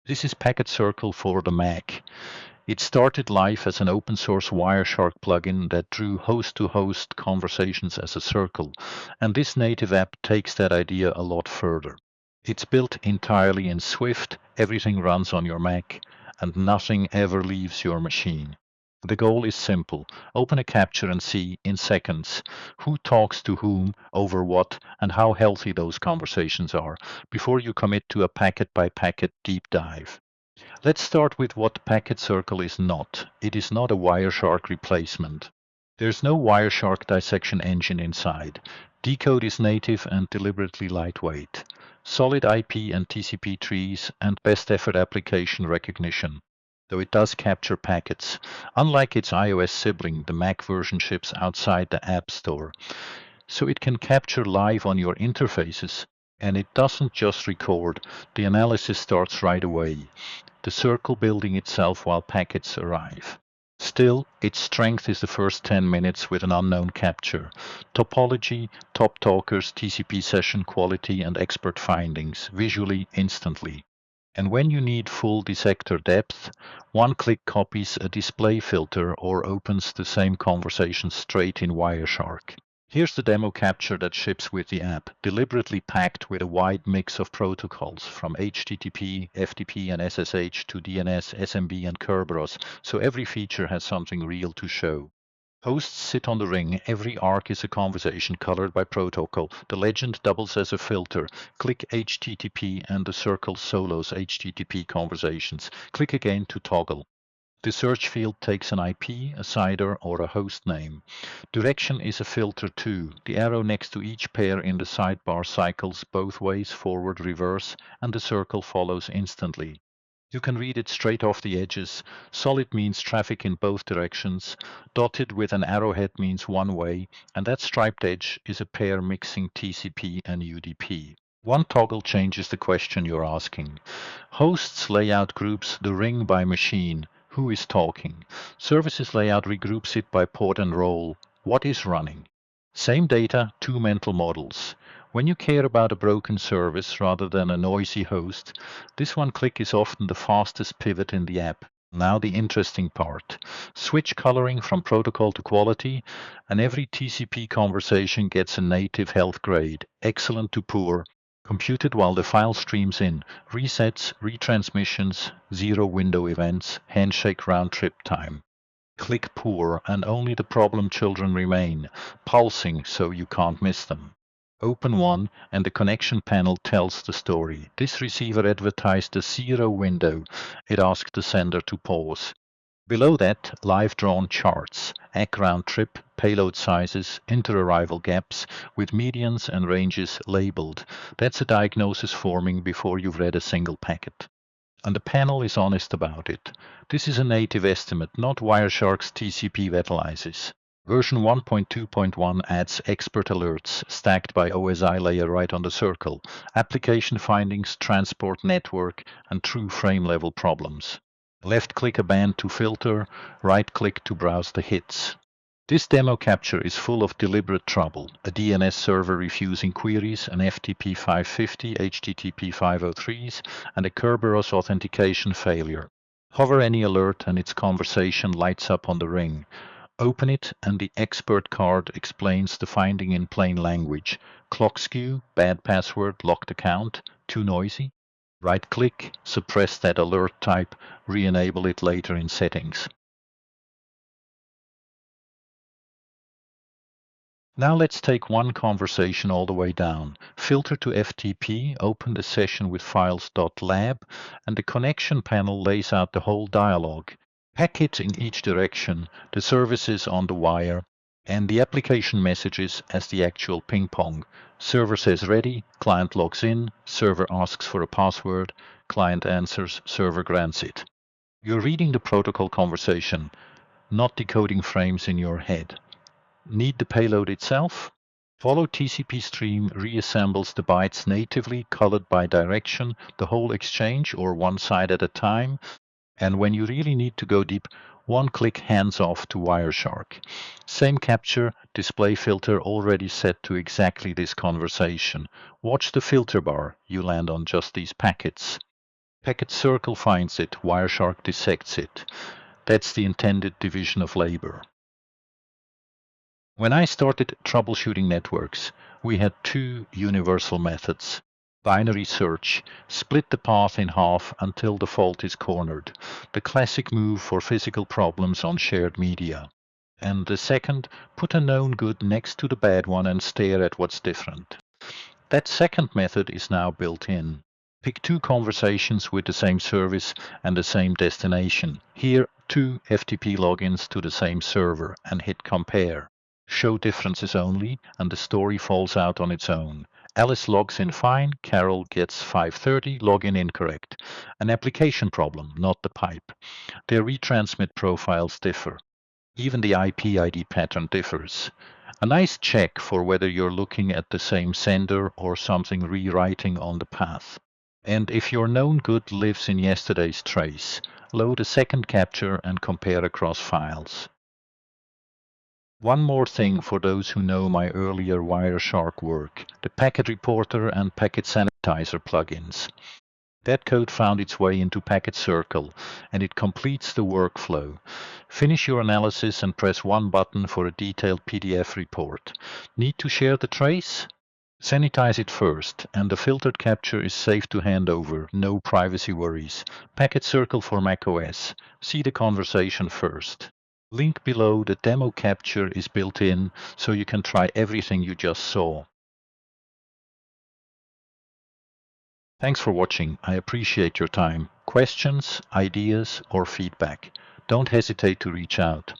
This is PacketCircle for the Mac. It started life as an open source Wireshark plugin that drew host-to-host conversations as a circle, and this native app takes that idea a lot further. It's built entirely in Swift, everything runs on your Mac, and nothing ever leaves your machine. The goal is simple. Open a capture and see, in seconds, who talks to whom, over what, and how healthy those conversations are, before you commit to a packet-by-packet deep dive. Let's start with what PacketCircle is not. It is not a Wireshark replacement. There's no Wireshark dissection engine inside. Decode is native and deliberately lightweight. Solid IP and TCP trees and best effort application recognition, though it does capture packets. Unlike its iOS sibling, the Mac version ships outside the App Store. So it can capture live on your interfaces, and it doesn't just record, the analysis starts right away, the circle building itself while packets arrive. Still, its strength is the first 10 minutes with an unknown capture. Topology, top talkers, TCP session quality, and expert findings, visually, instantly. And when you need full dissector depth, one-click copies a display filter or opens the same conversation straight in Wireshark. Here's the demo capture that ships with the app, deliberately packed with a wide mix of protocols, from HTTP, FTP, and SSH to DNS, SMB, and Kerberos, so every feature has something real to show. Hosts sit on the ring. Every arc is a conversation colored by protocol. The legend doubles as a filter. Click HTTP and the circle solos HTTP conversations. Click again to toggle. The search field takes an IP, a CIDR, or a host name. Direction is a filter too. The arrow next to each pair in the sidebar cycles both ways, forward, reverse, and the circle follows instantly. You can read it straight off the edges. Solid means traffic in both directions. Dotted with an arrowhead means one way, and that striped edge is a pair mixing TCP and UDP. One toggle changes the question you're asking. Hosts layout groups the ring by machine. Who is talking? Services layout regroups it by port and role. What is running? Same data, two mental models. When you care about a broken service rather than a noisy host, this one click is often the fastest pivot in the app. Now the interesting part. Switch coloring from protocol to quality, and every TCP conversation gets a native health grade, excellent to poor, computed while the file streams in, resets, retransmissions, zero window events, handshake round trip time. Click poor, and only the problem children remain, pulsing so you can't miss them. Open one, and the connection panel tells the story. This receiver advertised a zero window. It asked the sender to pause. Below that, live drawn charts, ACK round trip, payload sizes, inter-arrival gaps, with medians and ranges labeled. That's a diagnosis forming before you've read a single packet. And the panel is honest about it. This is a native estimate, not Wireshark's TCP catalysis. Version 1.2.1 adds expert alerts stacked by OSI layer right on the circle, application findings, transport network, and true frame-level problems. Left-click a band to filter, right-click to browse the hits. This demo capture is full of deliberate trouble, a DNS server refusing queries, an FTP 550, HTTP 503s, and a Kerberos authentication failure. Hover any alert and its conversation lights up on the ring. Open it and the expert card explains the finding in plain language. Clock skew, bad password, locked account, too noisy. Right-click, suppress that alert type, re-enable it later in settings. Now let's take one conversation all the way down. Filter to FTP, open the session with files.lab, and the connection panel lays out the whole dialog. Packets in each direction, the services on the wire, and the application messages as the actual ping-pong. Server says ready, client logs in, server asks for a password, client answers, server grants it. You're reading the protocol conversation, not decoding frames in your head. Need the payload itself? Follow TCP stream reassembles the bytes natively, colored by direction, the whole exchange or one side at a time. And when you really need to go deep, one click hands off to Wireshark. Same capture, display filter already set to exactly this conversation. Watch the filter bar, you land on just these packets. PacketCircle finds it, Wireshark dissects it. That's the intended division of labor. When I started troubleshooting networks, we had two universal methods. Binary search, split the path in half until the fault is cornered, the classic move for physical problems on shared media. And the second, put a known good next to the bad one and stare at what's different. That second method is now built in. Pick two conversations with the same service and the same destination. Here, two FTP logins to the same server and hit compare. Show differences only, and the story falls out on its own. Alice logs in fine, Carol gets 530, login incorrect. An application problem, not the pipe. Their retransmit profiles differ. Even the IP ID pattern differs. A nice check for whether you're looking at the same sender or something rewriting on the path. And if your known good lives in yesterday's trace, load a second capture and compare across files. One more thing for those who know my earlier Wireshark work, the PacketReporter and PacketSanitizer plugins. That code found its way into PacketCircle, and it completes the workflow. Finish your analysis and press one button for a detailed PDF report. Need to share the trace? Sanitize it first, and the filtered capture is safe to hand over, no privacy worries. PacketCircle for macOS. See the conversation first. Link below, the demo capture is built in, so you can try everything you just saw. Thanks for watching. I appreciate your time. Questions, ideas, or feedback. Don't hesitate to reach out.